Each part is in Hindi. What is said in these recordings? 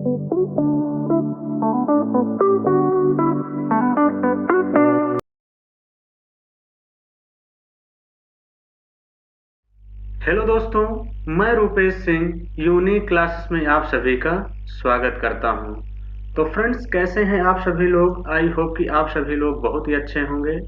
हेलो दोस्तों, मैं रूपेश सिंह यूनिक क्लासेस में आप सभी का स्वागत करता हूं। तो फ्रेंड्स, कैसे हैं आप सभी लोग? आई होप कि आप सभी लोग बहुत ही अच्छे होंगे।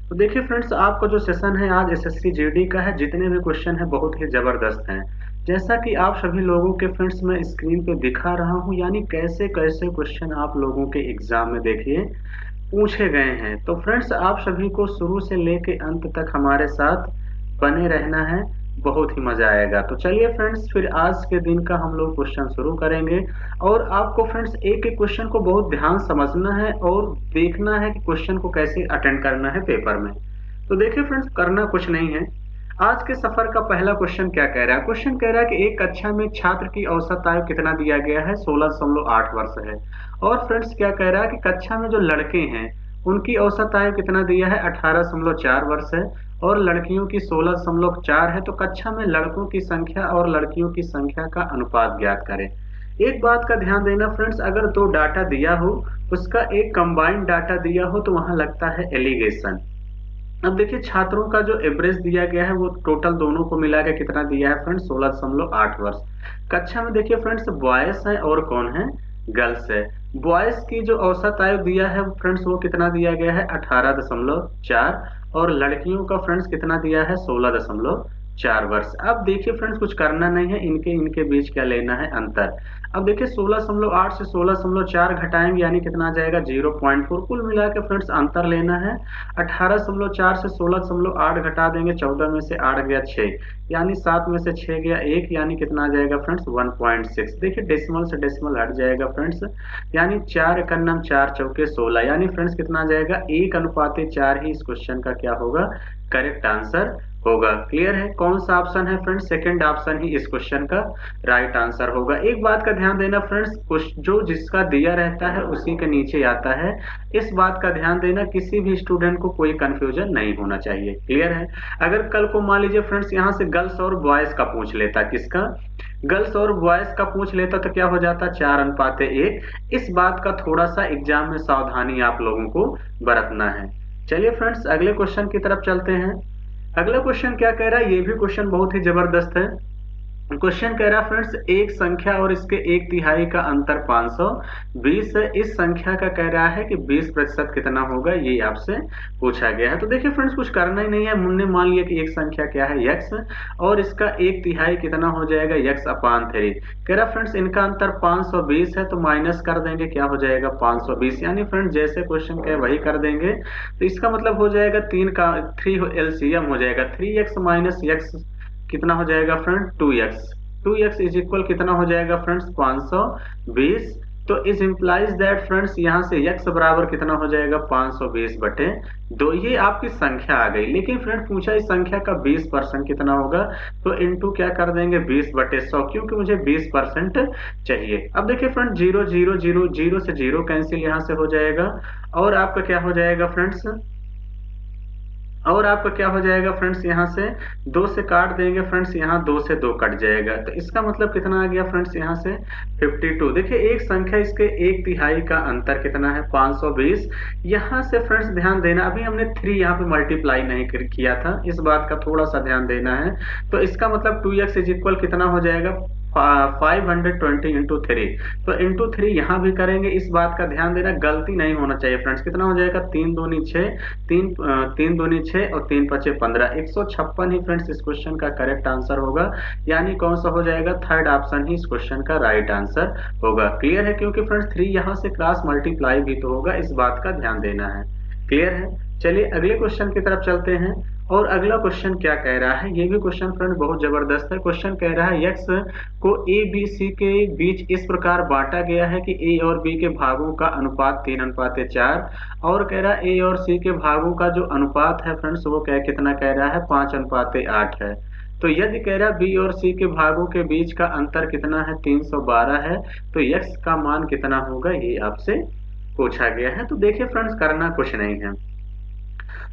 तो देखिए फ्रेंड्स, आपका जो सेशन है आज एसएससी जीडी का है। जितने भी क्वेश्चन है बहुत ही जबरदस्त हैं। जैसा कि आप सभी लोगों के फ्रेंड्स मैं स्क्रीन पे दिखा रहा हूं, यानी कैसे कैसे क्वेश्चन आप लोगों के एग्जाम में देखिए पूछे गए हैं। तो फ्रेंड्स, आप सभी को शुरू से लेके अंत तक हमारे साथ बने रहना है, बहुत ही मजा आएगा। तो चलिए फ्रेंड्स, फिर आज के दिन का हम लोग क्वेश्चन शुरू करेंगे। और आपको फ्रेंड्स एक एक क्वेश्चन को बहुत ध्यान समझना है और देखना है कि क्वेश्चन को कैसे अटेंड करना है पेपर में। तो देखिए फ्रेंड्स, करना कुछ नहीं है। आज के सफर का पहला क्वेश्चन क्या कह रहा है? क्वेश्चन कह रहा है कि एक कक्षा में छात्र की औसत आयु कितना दिया गया है? 16.8 वर्ष है। और फ्रेंड्स क्या कह रहा है कि कक्षा में जो लड़के हैं उनकी औसत आयु कितना दिया है? 18.4 वर्ष है। और लड़कियों की 16.4 है। तो कक्षा में लड़कों की संख्या और लड़कियों की संख्या का अनुपात ज्ञात करें। एक बात का ध्यान देना फ्रेंड्स, अगर दो डाटा दिया हो, उसका एक कंबाइंड डाटा दिया हो, तो वहां लगता है एलिगेशन। अब देखिए छात्रों का जो एवरेज दिया गया है वो टोटल दोनों को मिला के कितना दिया है फ्रेंड्स? 16.8 वर्ष। कक्षा में देखिए फ्रेंड्स बॉयज है और कौन है? गर्ल्स है। बॉयज की जो औसत आयु दिया है फ्रेंड्स वो कितना दिया गया है? 18.4। और लड़कियों का फ्रेंड्स कितना दिया है? 16.4 वर्ष। अब देखिए फ्रेंड्स, कुछ करना नहीं है, इनके इनके बीच क्या लेना है? अंतर। अब देखिए 16.8 से 16.4 घटाएंगे यानी कितना आ जाएगा? 0.4। कुल मिला के फ्रेंड्स अंतर लेना है। 18.4 से 16.8 घटा देंगे, 14 में से 8 गया 6, यानी 7 में से 6 गया 1, यानी कितना आ जाएगा फ्रेंड्स? 1.6। देखिए डेसिमल से डेसिमल हट जाएगा फ्रेंड्स, यानी 4 एकन्नम 4 चौके 16, यानी फ्रेंड्स कितना आ जाएगा? 1:4 ही इस क्वेश्चन का क्या होगा? करेक्ट आंसर होगा। क्लियर है? कौन सा ऑप्शन है फ्रेंड्स? सेकंड ऑप्शन ही इस क्वेश्चन का राइट आंसर होगा। एक बात का ध्यान देना फ्रेंड्स, जो जिसका दिया रहता है उसी के नीचे आता है। इस बात का ध्यान देना, किसी भी स्टूडेंट को कोई कंफ्यूजन नहीं होना चाहिए। क्लियर है? अगर कल को मान लीजिए फ्रेंड्स यहाँ से गर्ल्स और बॉयज का पूछ लेता, किसका? गर्ल्स और बॉयज का पूछ लेता तो क्या हो जाता? 4:1। इस बात का थोड़ा सा एग्जाम में सावधानी आप लोगों को बरतना है। चलिए फ्रेंड्स, अगले क्वेश्चन की तरफ चलते हैं। अगला क्वेश्चन क्या कह रहा है? ये भी क्वेश्चन बहुत ही जबरदस्त है। क्वेश्चन कह रहा है फ्रेंड्स, एक संख्या और इसके एक तिहाई का अंतर 520 है। इस संख्या का कह रहा है कि 20% कितना होगा? ये आपसे पूछा गया है। तो देखिए फ्रेंड्स, कुछ करना ही नहीं है। हमने मान लिया कि एक संख्या क्या है? x, और इसका एक तिहाई कितना हो जाएगा? x/3। कह रहा फ्रेंड्स इनका अंतर 520 है, तो माइनस कर देंगे, क्या हो जाएगा? 520। यानी फ्रेंड्स जैसे क्वेश्चन कहे वही कर देंगे। तो इसका मतलब हो जाएगा 3 एलसीएम हो जाएगा। 3x माइनस x कितना हो जाएगा friend? 2x। 2x is equal कितना हो जाएगा फ्रेंड्स? 520। तो इज इंप्लाइज दैट फ्रेंड्स यहाँ से x बराबर कितना हो जाएगा? 520/2। ये आपकी संख्या आ गई। लेकिन फ्रेंड पूछा इस संख्या का 20% कितना होगा? तो इनटू क्या कर देंगे? 20/100, क्योंकि मुझे 20% चाहिए। अब देखिए फ्रेंड 0 0 0 0 से 0 कैंसिल यहाँ से हो जाएगा। और आपका क्या हो जाएगा फ्रेंड्स? और आपका क्या हो जाएगा फ्रेंड्स? यहाँ से 2 से काट देंगे फ्रेंड्स, यहाँ 2 से 2 कट जाएगा। तो इसका मतलब कितना आ गया फ्रेंड्स? यहाँ से 52। देखिए एक संख्या इसके एक तिहाई का अंतर कितना है? 520। यहाँ से फ्रेंड्स ध्यान देना, अभी हमने 3 यहाँ पे मल्टीप्लाई नहीं किया था, इस बात का थोड़ा सा ध्यान देना है। तो इसका मतलब 2x इज इक्वल कितना हो जाएगा? 520 × 3। तो इंटू 3 यहाँ भी करेंगे, इस बात का ध्यान देना, गलती नहीं होना चाहिए फ्रेंड्स। कितना हो जाएगा? 3 दूनी 6, 3 दूनी 6 और 3 पचे 15, 156 ही फ्रेंड्स इस क्वेश्चन का करेक्ट आंसर होगा। यानी कौन सा हो जाएगा? थर्ड ऑप्शन ही इस क्वेश्चन का राइट आंसर होगा। क्लियर है? क्योंकि फ्रेंड्स 3 यहाँ से क्रॉस मल्टीप्लाई भी तो होगा, इस बात का ध्यान देना है। क्लियर है? चलिए अगले क्वेश्चन की तरफ चलते हैं। और अगला क्वेश्चन क्या कह रहा है? ये भी क्वेश्चन फ्रेंड बहुत जबरदस्त है। क्वेश्चन कह रहा है x को a b c के बीच इस प्रकार बांटा गया है कि a और b के भागों का अनुपात 3:4। और कह रहा है a और c के भागों का जो अनुपात है फ्रेंड्स वो क्या कितना कह रहा है? 5:8 है। तो यदि कह रहा है b और c के भागों के बीच का अंतर कितना है? 312 है। तो x का मान कितना होगा? ये आपसे पूछा गया है। तो देखिए फ्रेंड्स, करना कुछ नहीं है।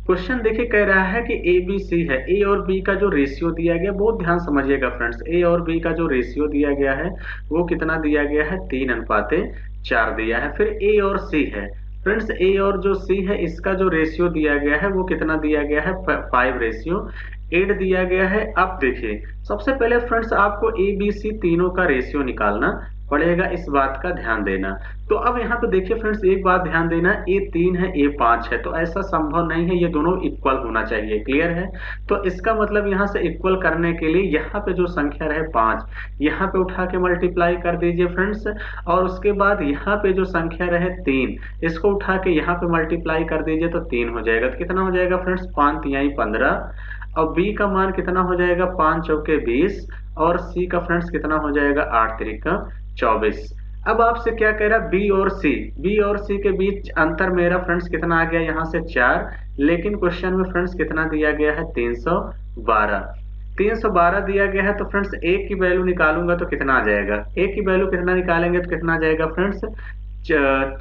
क्वेश्चन देखिए कह रहा है कि ए बी सी है, ए और बी का जो रेशियो दिया गया, बहुत ध्यान समझिएगा फ्रेंड्स, ए और बी का जो रेशियो दिया गया है वो कितना दिया गया है, 3:4 दिया है। फिर ए और सी है फ्रेंड्स, ए और जो सी है इसका जो रेशियो दिया गया है वो कितना दिया गया है, 5:8 दिया गया है। अब देखिए सबसे पहले फ्रेंड्स आपको ए बी सी तीनों का रेशियो निकालना पड़ेगा, इस बात का ध्यान देना। तो अब यहाँ पे देखिए फ्रेंड्स एक बात ध्यान देना, ए 3 है ए 5 है, तो ऐसा संभव नहीं है, ये दोनों इक्वल होना चाहिए। क्लियर है? तो इसका मतलब यहाँ से इक्वल करने के लिए यहाँ पे जो संख्या रहे 5, यहाँ पे उठा के मल्टीप्लाई कर दीजिए फ्रेंड्स, और उसके बाद यहाँ पे जो संख्या रहे 3, इसको उठा के यहाँ पे मल्टीप्लाई कर दीजिए तो 3 हो जाएगा। तो कितना हो जाएगा फ्रेंड्स, 5 तिहाई 15, और बी का मान कितना हो जाएगा, 5 चौके 20, और सी का फ्रेंड्स कितना हो जाएगा, 8 तिरिका 24। अब आपसे क्या कह रहा है, बी और सी के बीच अंतर मेरा फ्रेंड्स कितना आ गया, यहाँ से 4, लेकिन क्वेश्चन में फ्रेंड्स कितना दिया गया है, 312 दिया गया है। तो फ्रेंड्स ए की वैल्यू निकालूंगा तो कितना आ जाएगा, ए की वैल्यू कितना निकालेंगे तो कितना आ जाएगा फ्रेंड्स,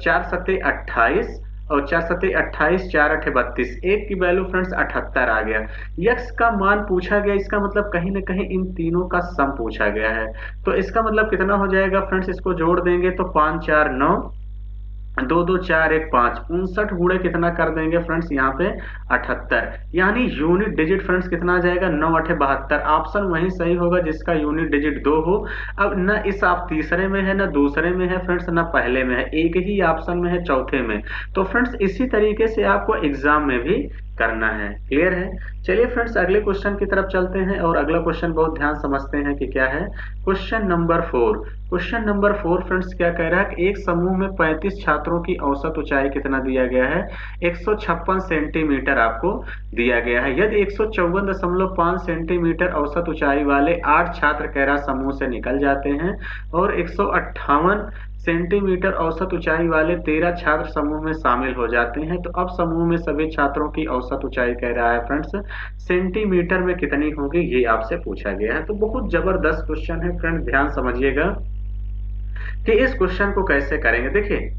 4 सत्ते 28, और 4 सत्ते 28, 4 अठे 32, एक की वैल्यू फ्रेंड्स 78 आ गया। यक्स का मान पूछा गया, इसका मतलब कहीं ना कहीं इन तीनों का सम पूछा गया है। तो इसका मतलब कितना हो जाएगा फ्रेंड्स, इसको जोड़ देंगे तो 5 4 9, 2 2 4 1 5, 59 गुणे कितना कर देंगे फ्रेंड्स यहाँ पे 78, यानी यूनिट डिजिट फ्रेंड्स कितना आ जाएगा, 9 8 72। ऑप्शन वही सही होगा जिसका यूनिट डिजिट 2 हो। अब न इस आप तीसरे में है, न दूसरे में है फ्रेंड्स, न पहले में है, एक ही ऑप्शन में है, चौथे में। तो फ्रेंड्स इसी तरीके से आपको एग्जाम में भी करना है। क्लियर है? चलिए फ्रेंड्स अगले क्वेश्चन की तरफ चलते हैं, और अगला क्वेश्चन बहुत ध्यान समझते हैं कि क्या है। Question number 4, question number 4 friends क्या कह रहा है कि एक समूह में 35 छात्रों की औसत ऊंचाई कितना दिया गया है, 156 सेंटीमीटर आपको दिया गया है। यदि 154.5 सेंटीमीटर औसत ऊंचाई वाले 8 छात्र कह रहा समूह से निकल जाते हैं, और 158 सेंटीमीटर औसत ऊंचाई वाले 13 छात्र समूह में शामिल हो जाते हैं, तो अब समूह में सभी छात्रों की औसत ऊंचाई कह रहा है फ्रेंड्स सेंटीमीटर में कितनी होगी, ये आपसे पूछा गया है। तो बहुत जबरदस्त क्वेश्चन है फ्रेंड्स, ध्यान समझिएगा कि इस क्वेश्चन को कैसे करेंगे। देखिए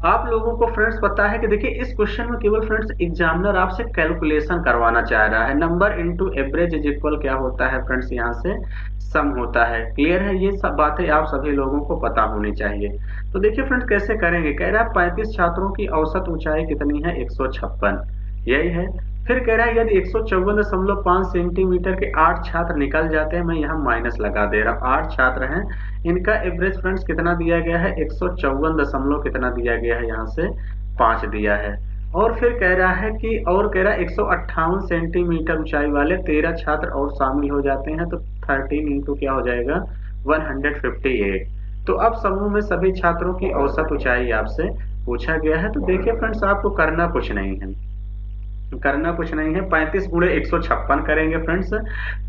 आप लोगों को फ्रेंड्स पता है कि देखिए इस क्वेश्चन में केवल फ्रेंड्स एग्जामिनर आपसे कैलकुलेशन करवाना चाह रहा है, number into average is equal क्या होता है फ्रेंड्स, यहाँ से सम होता है। क्लियर है? ये सब बातें आप सभी लोगों को पता होनी चाहिए। तो देखिए फ्रेंड्स कैसे करेंगे, कह रहा है 35 छात्रों की औसत ऊंचाई कितनी है, 156, यही है। फिर कह रहा है यदि 154.5 सेंटीमीटर के 8 छात्र निकल जाते हैं, मैं यहाँ माइनस लगा दे रहा हूँ, 8 छात्र हैं, इनका एवरेज फ्रेंड्स कितना दिया गया है, 154 दशमलव कितना दिया गया है, यहाँ से 5 दिया है। और फिर कह रहा है कि, और कह रहा है 158 सेंटीमीटर ऊंचाई वाले 13 छात्र और शामिल हो जाते हैं, तो 13 इंटू क्या हो जाएगा, 158। तो अब समूह में सभी छात्रों की औसत ऊंचाई आपसे पूछा गया है। तो देखिए फ्रेंड्स आपको करना कुछ नहीं है, 35 गुणे 156 करेंगे फ्रेंड्स।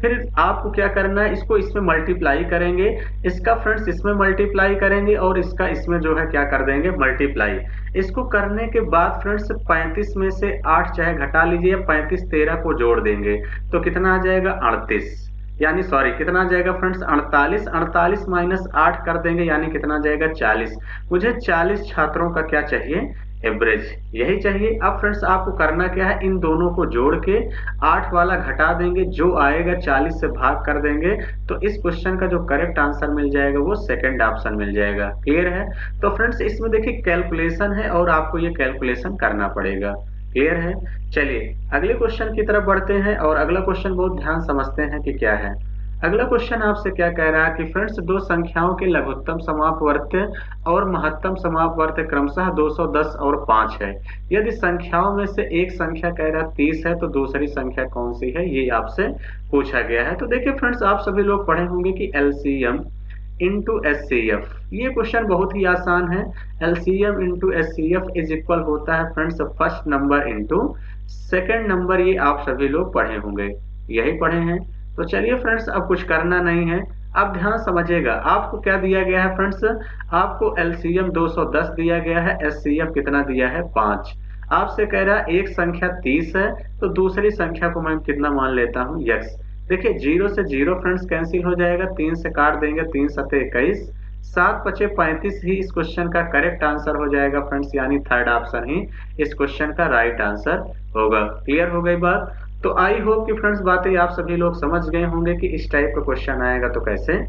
फिर आपको क्या करना है, इसको इसमें मल्टीप्लाई करेंगे, इसका फ्रेंड्स इसमें मल्टीप्लाई करेंगे, और इसका इसमें जो है क्या कर देंगे, मल्टीप्लाई। इसको करने के बाद फ्रेंड्स 35 में से 8 चाहे घटा लीजिए, 35 13 को जोड़ देंगे तो कितना आ जाएगा, 38, यानी सॉरी कितना आ जाएगा फ्रेंड्स, 48, 48 माइनस 8 कर देंगे, यानी कितना आ जाएगा, 40। मुझे 40 छात्रों का क्या चाहिए, एवरेज, यही चाहिए। अब फ्रेंड्स आपको करना क्या है, इन दोनों को जोड़ के 8 वाला घटा देंगे, जो आएगा 40 से भाग कर देंगे, तो इस क्वेश्चन का जो करेक्ट आंसर मिल जाएगा वो सेकंड ऑप्शन मिल जाएगा। क्लियर है? तो फ्रेंड्स इसमें देखिए कैलकुलेशन है, और आपको ये कैलकुलेशन करना पड़ेगा। क्लियर है? चलिए अगले क्वेश्चन की तरफ बढ़ते हैं, और अगला क्वेश्चन बहुत ध्यान समझते हैं कि क्या है। अगला क्वेश्चन आपसे क्या कह रहा है कि फ्रेंड्स दो संख्याओं के लघुत्तम समापवर्त्य और महत्तम समापवर्त्य क्रमशः 210 और 5 है। यदि संख्याओं में से एक संख्या कह रहा है 30 है, तो दूसरी संख्या कौन सी है, ये आपसे पूछा गया है। तो देखिए फ्रेंड्स आप सभी लोग पढ़े होंगे कि एलसीएम इंटू एचसीएफ, ये क्वेश्चन बहुत ही आसान है। LCM into HCF is equal होता है friends first number into second number, ये आप सभी लोग पढ़े होंगे, यही पढ़े हैं। तो चलिए फ्रेंड्स अब कुछ करना नहीं है, अब ध्यान समझिएगा। आपको क्या दिया गया है फ्रेंड्स, आपको एलसीएम 210 दिया गया है, एचसीएफ कितना दिया है, 5। आपसे कह रहा है एक संख्या 30 है, तो दूसरी संख्या को मैं कितना मान लेता हूँ, यक्स। देखिए 0 से 0 फ्रेंड्स कैंसिल हो जाएगा, 3 से काट देंगे, 3 सते 21, 7 पचे 35 ही इस क्वेश्चन का करेक्ट आंसर हो जाएगा फ्रेंड्स, यानी थर्ड ऑप्शन ही इस क्वेश्चन का राइट आंसर होगा। क्लियर हो गई बात? तो आई होप कि फ्रेंड्स बातें आप सभी लोग समझ गए होंगे कि इस टाइप का क्वेश्चन आएगा तो कैसे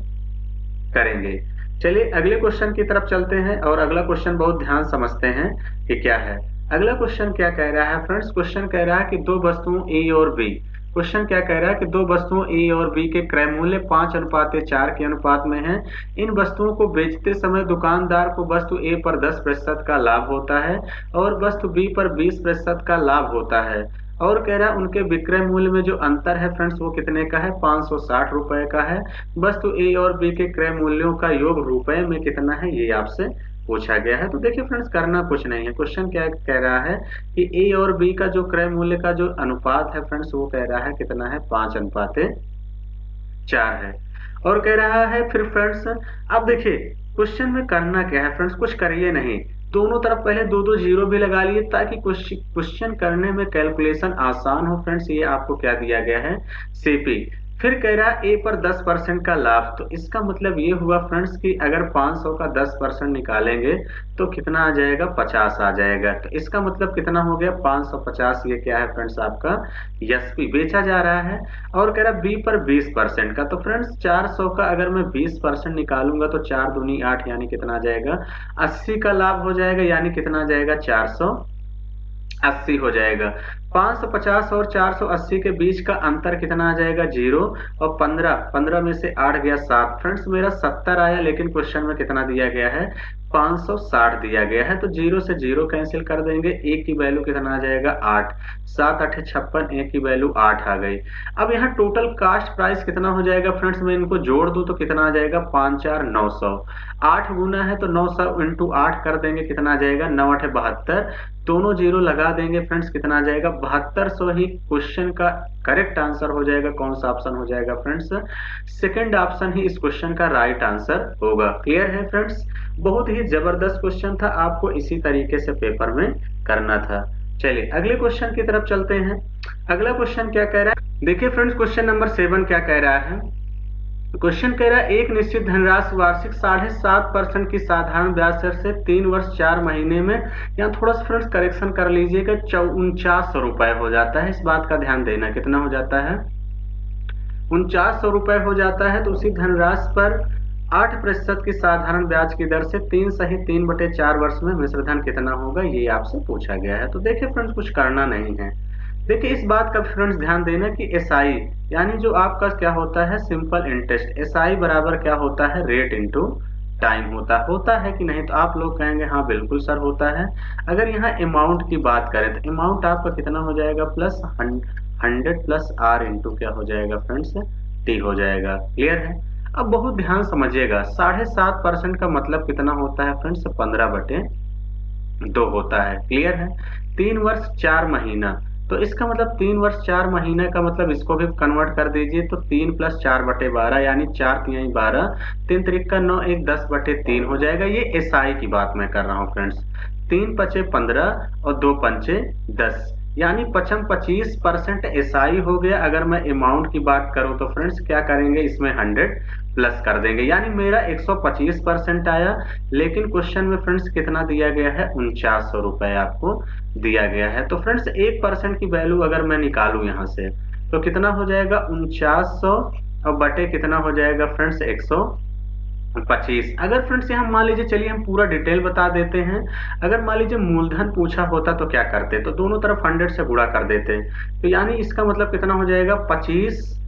करेंगे। चलिए अगले क्वेश्चन की तरफ चलते हैं और अगला क्वेश्चन बहुत ध्यान समझते हैं कि क्या है। अगला क्वेश्चन क्या कह रहा है फ्रेंड्स? क्वेश्चन कह रहा है कि दो वस्तुओं ए और बी, क्वेश्चन क्या कह रहा है कि दो वस्तुओं ए और बी के क्रय मूल्य 5:4 के अनुपात में है। इन वस्तुओं को बेचते समय दुकानदार को वस्तु ए पर 10% का लाभ होता है और वस्तु बी पर 20% का लाभ होता है। और कह रहा है उनके विक्रय मूल्य में जो अंतर है फ्रेंड्स वो कितने का है? 560 रुपए का है। वस्तु ए और बी के क्रय मूल्यों का योग रुपए में कितना है, ये आपसे पूछा गया है। तो देखिए फ्रेंड्स करना कुछ नहीं है, क्वेश्चन क्या कह रहा है कि ए और बी का जो क्रय मूल्य का जो अनुपात है फ्रेंड्स वो कह रहा है कितना है? 5:4 है। और कह रहा है फिर फ्रेंड्स, अब देखिए क्वेश्चन में करना क्या है फ्रेंड्स, कुछ करिए नहीं, दोनों तरफ पहले दो दो जीरो भी लगा लिए ताकि क्वेश्चन करने में कैलकुलेशन आसान हो फ्रेंड्स। ये आपको क्या दिया गया है? सीपी। फिर कह रहा है ए पर 10% का लाभ, तो इसका मतलब ये हुआ फ्रेंड्स कि अगर 500 का 10% निकालेंगे तो कितना आ जाएगा? 50 आ जाएगा। तो इसका मतलब कितना हो गया? 550। ये क्या है फ्रेंड्स? आपका एसपी बेचा जा रहा है। और कह रहा है बी पर 20% का, तो फ्रेंड्स 400 का अगर मैं 20% निकालूंगा तो 4 दूनी 8 यानी कितना आ जाएगा? 80 का लाभ हो जाएगा, यानी कितना आ जाएगा? 480 हो जाएगा। 550 और 480 के बीच का अंतर कितना आ जाएगा? 0। और 15 में से 8 गया 7। फ्रेंड्स मेरा 70 आया, लेकिन क्वेश्चन में कितना दिया गया है? 560 दिया गया है। तो 0 से 0 कैंसिल कर देंगे, ए की वैल्यू कितना आ जाएगा? 8। 7 8 56, ए की वैल्यू 8 आ गई। अब यहाँ टोटल कास्ट प्राइस कितना हो जाएगा फ्रेंड्स? मैं इनको जोड़ दूं तो कितना आ जाएगा? 5 4 900। 8 गुना है तो 900 इंटू 8 कर देंगे, कितना आ जाएगा? 9 8 72। दोनों जीरो लगा देंगे फ्रेंड्स, कितना आ जाएगा? 7200 ही क्वेश्चन का करेक्ट आंसर हो जाएगा। कौन सा ऑप्शन हो जाएगा फ्रेंड्स? सेकंड ऑप्शन ही इस क्वेश्चन का राइट आंसर होगा। क्लियर है फ्रेंड्स? बहुत ही जबरदस्त क्वेश्चन था, आपको इसी तरीके से पेपर में करना था। चलिए अगले क्वेश्चन की तरफ चलते हैं। अगला क्वेश्चन क्या कह रहा है? देखिए फ्रेंड्स क्वेश्चन नंबर 7 क्या कह रहा है? क्वेश्चन कह रहा है एक निश्चित धनराशि वार्षिक 7.5% की साधारण ब्याज दर से 3 वर्ष 4 महीने में, यहाँ थोड़ा सा फ्रेंड्स करेक्शन कर लीजिएगा, 4900 रुपए हो जाता है। इस बात का ध्यान देना, कितना हो जाता है? 4900 रुपए हो जाता है। तो उसी धनराशि पर 8% की साधारण ब्याज की दर से 3 सही 3/4 वर्ष में मिश्रधन कितना होगा, ये आपसे पूछा गया है। तो देखिए फ्रेंड्स कुछ करना नहीं है। देखिए इस बात का फ्रेंड्स ध्यान देना कि एसआई यानी जो आपका क्या होता है? Simple interest. एसआई बराबर क्या होता है? रेट इंटू टाइम होता है कि नहीं? तो आप लोग कहेंगे हाँ बिल्कुल सर होता है। अगर यहाँ अमाउंट की बात करें तो अमाउंट आपका कितना हो जाएगा? प्लस 100 प्लस आर इंटू क्या हो जाएगा फ्रेंड्स? टी हो जाएगा। क्लियर है? अब बहुत ध्यान समझिएगा, 7.5% का मतलब कितना होता है फ्रेंड्स? 15/2 होता है। क्लियर है? 3 वर्ष 4 महीना, तो इसका मतलब 3 वर्ष 4 महीने का मतलब इसको भी कन्वर्ट कर दीजिए, तो 3 + 4/12 यानी 4 तिहाई 12, 3 त्रिक 9 1 10/3 हो जाएगा। ये एसआई की बात मैं कर रहा हूँ फ्रेंड्स। 3 पचे 15 और 2 पंचे 10, यानी 25% एसआई हो गया। अगर मैं अमाउंट की बात करूं तो फ्रेंड्स क्या करेंगे? इसमें 100 प्लस कर देंगे, यानी मेरा 125% आया। लेकिन क्वेश्चन में फ्रेंड्स कितना दिया गया है? 4900 रुपए आपको दिया गया है। तो फ्रेंड्स 1% की वैल्यू अगर मैं निकालूं यहाँ से तो कितना हो जाएगा? 4900 और बटे कितना हो जाएगा फ्रेंड्स? 125। अगर फ्रेंड्स यहाँ मान लीजिए, चलिए हम पूरा डिटेल बता देते हैं। अगर मान लीजिए मूलधन पूछा होता तो क्या करते? तो दोनों तरफ 100 से गुणा कर देते। तो यानी इसका मतलब कितना हो जाएगा? 25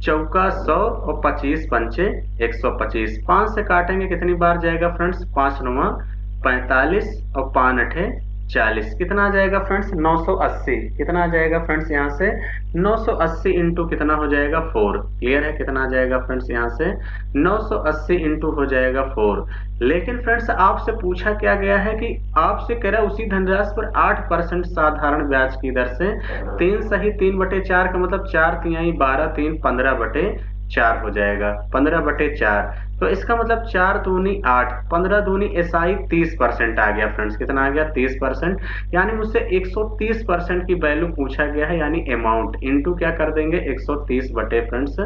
चौका 100 और 25 पंचे 125। 5 से काटेंगे कितनी बार जाएगा फ्रेंड्स? 5 9 45 और 5 8 40। कितना आ जाएगा फ्रेंड्स? 980। कितना आ जाएगा फ्रेंड्स यहाँ से? 980 इंटू कितना हो जाएगा? 4। क्लियर है? कितना आ जाएगा फ्रेंड्स यहाँ से? 980 इंटू हो जाएगा 4। लेकिन फ्रेंड्स आपसे पूछा क्या गया है कि आपसे कह रहा है उसी धनराशि पर 8% साधारण ब्याज की दर से 3 सही 3/4 का मतलब 4 तिहाई 12 3 15/4 4 हो जाएगा, 15/4। तो इसका मतलब 4 दूनी 8, 15 दूनी एसआई 30% आ गया फ्रेंड्स। कितना आ गया? 30%। यानी मुझसे 130% की वैल्यू पूछा गया है, यानी अमाउंट इनटू क्या कर देंगे? 130 बटे फ्रेंड्स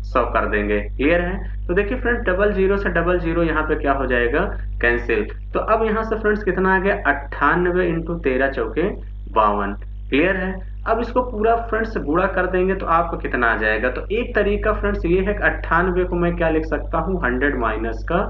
100 कर देंगे। क्लियर है? तो देखिए फ्रेंड्स, डबल जीरो से डबल जीरो यहाँ पे क्या हो जाएगा? कैंसिल। तो अब यहाँ से फ्रेंड्स कितना आ गया? 98 इंटू 13 चौके 52। क्लियर है? अब इसको पूरा फ्रेंड्स गुणा कर देंगे तो आपको कितना आ जाएगा? तो एक तरीका फ्रेंड्स ये है कि 98 को मैं क्या लिख सकता हूँ? 100 माइनस का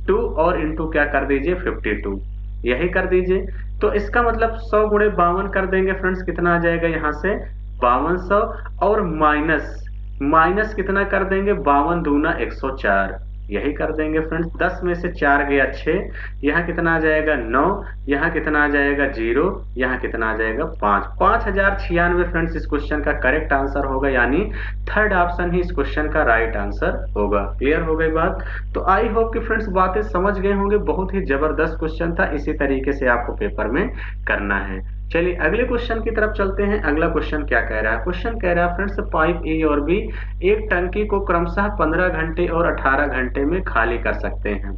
2 और इंटू क्या कर दीजिए? 52। यही कर दीजिए। तो इसका मतलब 100 गुणे 52 कर देंगे फ्रेंड्स, कितना आ जाएगा यहाँ से? 5200। और माइनस माइनस कितना कर देंगे? 52 दूना 104। यही कर देंगे फ्रेंड्स। 10 में से 4 गया 6, यहाँ कितना आ जाएगा? 9, यहाँ कितना आ जाएगा? 0, यहाँ कितना आ जाएगा? 5। 5096 फ्रेंड्स इस क्वेश्चन का करेक्ट आंसर होगा, यानी थर्ड ऑप्शन ही इस क्वेश्चन का राइट आंसर होगा। क्लियर हो गई बात? तो आई होप कि फ्रेंड्स बातें समझ गए होंगे। बहुत ही जबरदस्त क्वेश्चन था, इसी तरीके से आपको पेपर में करना है। चलिए अगले क्वेश्चन की तरफ चलते हैं। अगला क्वेश्चन क्या कह रहा है? क्वेश्चन कह रहा है फ्रेंड्स, पाइप ए और बी एक टंकी को क्रमशः 15 घंटे और 18 घंटे में खाली कर सकते हैं।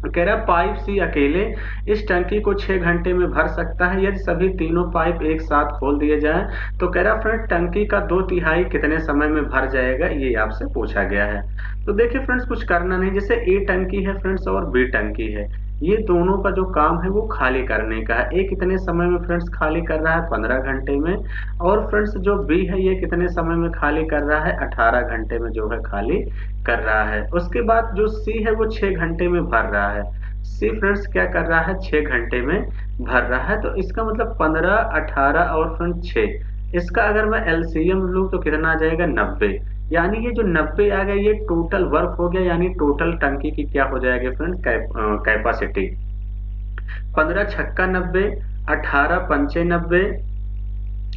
कह रहा है पाइप सी अकेले इस टंकी को 6 घंटे में भर सकता है यदि सभी तीनों पाइप एक साथ खोल दिए जाएं। तो कह रहा है फ्रेंड, टंकी का 2/3 कितने समय में भर जाएगा? ये आपसे पूछा गया है। तो देखिए फ्रेंड्स, कुछ करना नहीं। जैसे ए टंकी है फ्रेंड्स और बी टंकी है, ये दोनों का जो काम है वो खाली करने का है। ए कितने समय में फ्रेंड्स खाली कर रहा है? 15 घंटे में। और फ्रेंड्स जो बी है ये कितने समय में खाली कर रहा है? 18 घंटे में जो है खाली कर रहा है। उसके बाद जो सी है वो 6 घंटे में भर रहा है। सी फ्रेंड्स क्या कर रहा है? 6 घंटे में भर रहा है। तो इसका मतलब 15, 18 और फ्रेंड्स 6, इसका अगर मैं एलसीएम लूं तो कितना आ जाएगा? 90। यानी ये जो 90 आ गया ये टोटल वर्क हो गया, यानी टोटल टंकी की क्या हो जाएगी फ्रेंड्स? कैपेसिटी। 15 छक्का 90, 18 पंचे 90,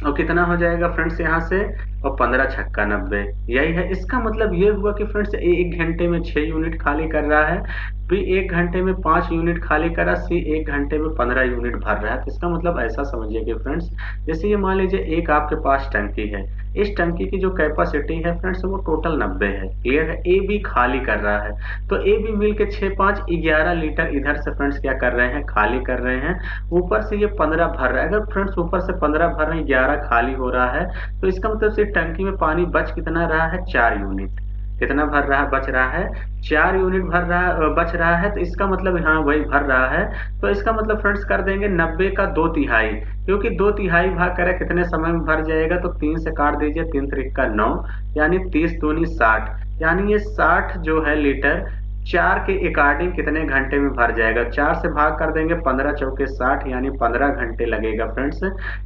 और कितना हो जाएगा फ्रेंड्स यहाँ से? और 15 छक्का 90। यही है। इसका मतलब ये हुआ कि फ्रेंड्स ए 1 घंटे में 6 यूनिट खाली कर रहा है, बी 1 घंटे में 5 यूनिट खाली कर रहा है, सी 1 घंटे में 15 यूनिट भर रहा है। तो इसका मतलब ऐसा समझिए कि फ्रेंड्स, जैसे ये मान लीजिए एक आपके पास टंकी है, इस टंकी की जो कैपेसिटी है फ्रेंड्स वो टोटल 90 है। क्लियर है? ए बी खाली कर रहा है, तो ए बी मिल के 6 5 11 लीटर इधर से फ्रेंड्स क्या कर रहे हैं? खाली कर रहे हैं। ऊपर से ये 15 भर रहा है। अगर फ्रेंड्स ऊपर से 15 भर रहे हैं, 11 खाली हो रहा है, तो इसका मतलब से टंकी में पानी बच कितना रहा है? 4 यूनिट। कितना भर रहा है? बच रहा है 4 यूनिट भर रहा है, बच रहा है। तो इसका मतलब हाँ वही भर रहा है। तो इसका मतलब फ्रेंड्स कर देंगे 90 का 2/3, क्योंकि 2/3 भाग करे कितने समय में भर जाएगा? तो 3 से काट दीजिए, 3 त्रिक का 9, यानी 30 दूनी 60, यानी ये 60 जो है लीटर 4 के अकॉर्डिंग कितने घंटे में भर जाएगा? 4 से भाग कर देंगे, 15 चौके 60, यानी 15 घंटे लगेगा फ्रेंड्स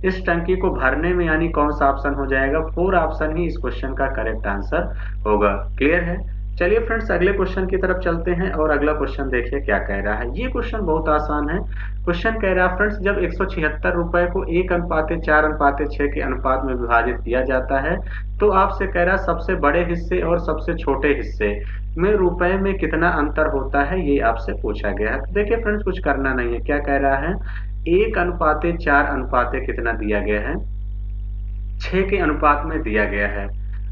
इस टंकी को भरने में। यानी कौन सा ऑप्शन हो जाएगा? 4 ऑप्शन ही इस क्वेश्चन का करेक्ट आंसर होगा। क्लियर है? चलिए फ्रेंड्स अगले क्वेश्चन की तरफ चलते हैं और अगला क्वेश्चन देखिए क्या कह रहा है। ये क्वेश्चन बहुत आसान है। क्वेश्चन कह रहा है फ्रेंड्स, जब 176 रुपए को 1:4:6 के अनुपात में विभाजित किया जाता है तो आपसे कह रहा है सबसे बड़े हिस्से और सबसे छोटे हिस्से में रुपए में कितना अंतर होता है, ये आपसे पूछा गया है। तो देखिए फ्रेंड्स, कुछ करना नहीं है। क्या कह रहा है? 1:4 कितना दिया गया है? 6 के अनुपात में दिया गया है।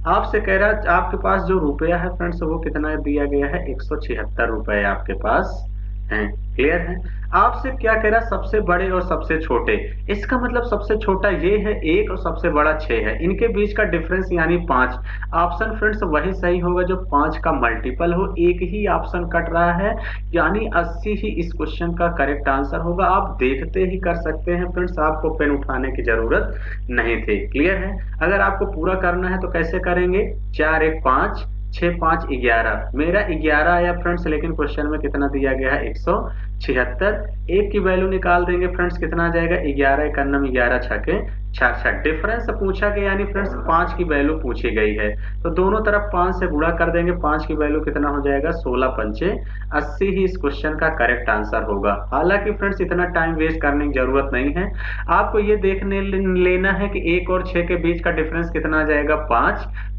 आपसे कह रहा है आपके पास जो रुपया है फ्रेंड्स वो कितना दिया गया है? 176 रुपए आपके पास हैं। क्लियर है? आपसे क्या कह रहा है? सबसे बड़े और सबसे छोटे। इसका मतलब सबसे छोटा ये है 1 और सबसे बड़ा 6 है, इनके बीच का डिफरेंस यानी 5। ऑप्शन फ्रेंड्स वही सही होगा जो 5 का मल्टीपल हो। एक ही ऑप्शन कट रहा है, यानी 80 ही इस क्वेश्चन का करेक्ट आंसर होगा। आप देखते ही कर सकते हैं फ्रेंड्स, आपको पेन उठाने की जरूरत नहीं थी। क्लियर है? अगर आपको पूरा करना है तो कैसे करेंगे? 4 1 5, 6 5 11। मेरा 11 आया फ्रेंड्स, लेकिन क्वेश्चन में कितना दिया गया है? 176। एक की वैल्यू निकाल देंगे फ्रेंड्स, कितना आ जाएगा? 11 91 11 छके 66। डिफरेंस पूछा गया, यानी फ्रेंड्स 5 की वैल्यू पूछी गई है, तो दोनों तरफ 5 से गुणा कर देंगे। 5 की वैल्यू कितना हो जाएगा? 16 पंचे 80 ही इस क्वेश्चन का करेक्ट आंसर होगा। हालांकि फ्रेंड्स इतना टाइम वेस्ट करने की जरूरत नहीं है। आपको ये देखने लेना है कि 1 और 6 के बीच का डिफरेंस कितना आ जाएगा?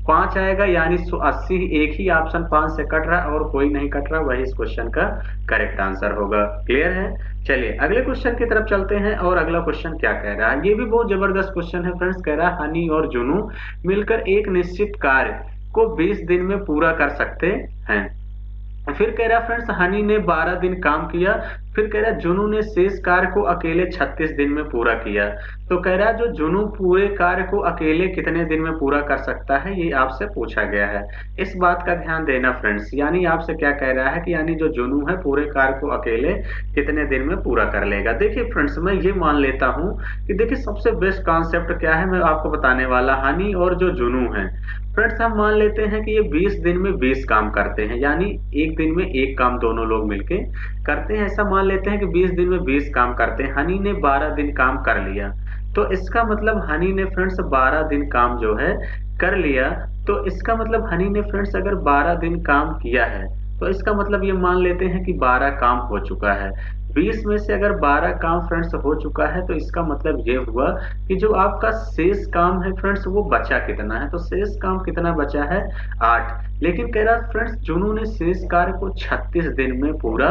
5 आएगा, यानी 80। एक ही ऑप्शन 5 से कट रहा है और कोई नहीं कट रहा, वही इस क्वेश्चन का करेक्ट आंसर होगा। क्लियर है? चलिए अगले क्वेश्चन की तरफ चलते हैं और अगला क्वेश्चन क्या कह रहा है? ये भी बहुत जबरदस्त क्वेश्चन है फ्रेंड्स। कह रहा है हनी और जुनू मिलकर एक निश्चित कार्य को 20 दिन में पूरा कर सकते हैं। फिर कह रहा फ्रेंड्स हनी ने 12 दिन काम किया। फिर कह रहा जुनू ने शेष कार्य को अकेले 36 दिन में पूरा किया। तो कह रहा जो जुनू पूरे कार्य को अकेले कितने दिन में पूरा कर सकता है, ये आपसे पूछा गया है। इस बात का ध्यान देना फ्रेंड्स, यानी आपसे क्या कह रहा है कि यानी जो जुनू है पूरे कार्य को अकेले कितने दिन में पूरा कर लेगा। देखिए फ्रेंड्स, मैं ये मान लेता हूं कि देखिए सबसे बेस्ट कॉन्सेप्ट क्या है, मैं आपको बताने वाला। हनी और जो जुनू है फ्रेंड्स, हम मान लेते हैं कि ये 20 दिन में 20 काम करते हैं, यानी एक दिन में एक काम दोनों लोग मिलके करते हैं। ऐसा मान लेते हैं कि 20 दिन में 20 काम करते हैं। हनी ने 12 दिन काम कर लिया, तो इसका मतलब हनी ने फ्रेंड्स 12 दिन काम जो है कर लिया। तो इसका मतलब हनी ने फ्रेंड्स अगर 12 दिन काम किया है, तो इसका मतलब ये मान लेते हैं कि 12 काम हो चुका है। 20 में से अगर 12 काम फ्रेंड्स हो चुका है, तो इसका मतलब ये हुआ कि जो आपका शेष काम है फ्रेंड्स वो बचा कितना है। तो शेष काम कितना बचा है, 8। लेकिन कह रहा फ्रेंड्स जुनू ने शेष कार्य को 36 दिन में पूरा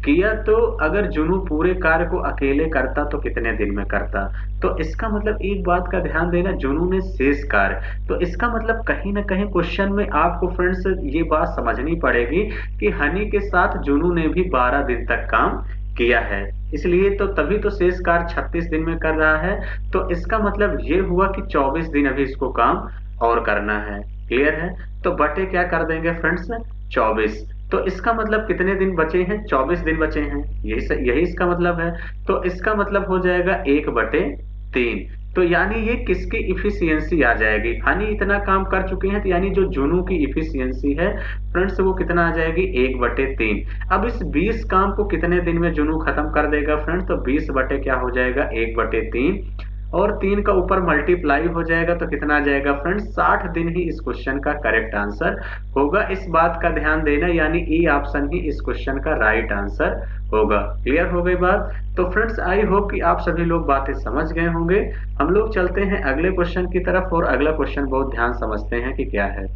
किया। तो अगर जुनू पूरे कार्य को अकेले करता तो कितने दिन में करता। तो इसका मतलब एक बात का ध्यान देना, जुनू ने शेष कार्य, तो इसका मतलब कहीं ना कहीं क्वेश्चन में आपको फ्रेंड्स ये बात समझनी पड़ेगी कि हनी के साथ जुनू ने भी 12 दिन तक काम किया है, इसलिए तो तभी तो शेष कार्य 36 दिन में कर रहा है। तो इसका मतलब ये हुआ कि 24 दिन अभी इसको काम और करना है। क्लियर है। तो बटे क्या कर देंगे फ्रेंड्स, 24। तो इसका मतलब कितने दिन बचे हैं, 24 दिन बचे हैं, यही इसका मतलब है। तो इसका मतलब हो जाएगा 1/3। तो यानी ये किसकी इफिशियंसी आ जाएगी, हनी इतना काम कर चुके हैं, तो यानी जो जुनू की इफिशियंसी है फ्रेंड्स वो कितना आ जाएगी, 1/3। अब इस 20 काम को कितने दिन में जुनू खत्म कर देगा फ्रेंड्स, तो 20 बटे क्या हो जाएगा, 1/3, और 3 का ऊपर मल्टीप्लाई हो जाएगा तो कितना आ जाएगा फ्रेंड्स, 60 दिन ही इस क्वेश्चन का करेक्ट आंसर होगा। इस बात का ध्यान देना, यानी ई ऑप्शन ही इस क्वेश्चन का राइट आंसर होगा। क्लियर हो गई बात। तो फ्रेंड्स आई होप कि आप सभी लोग बातें समझ गए होंगे। हम लोग चलते हैं अगले क्वेश्चन की तरफ, और अगला क्वेश्चन बहुत ध्यान समझते हैं कि क्या है।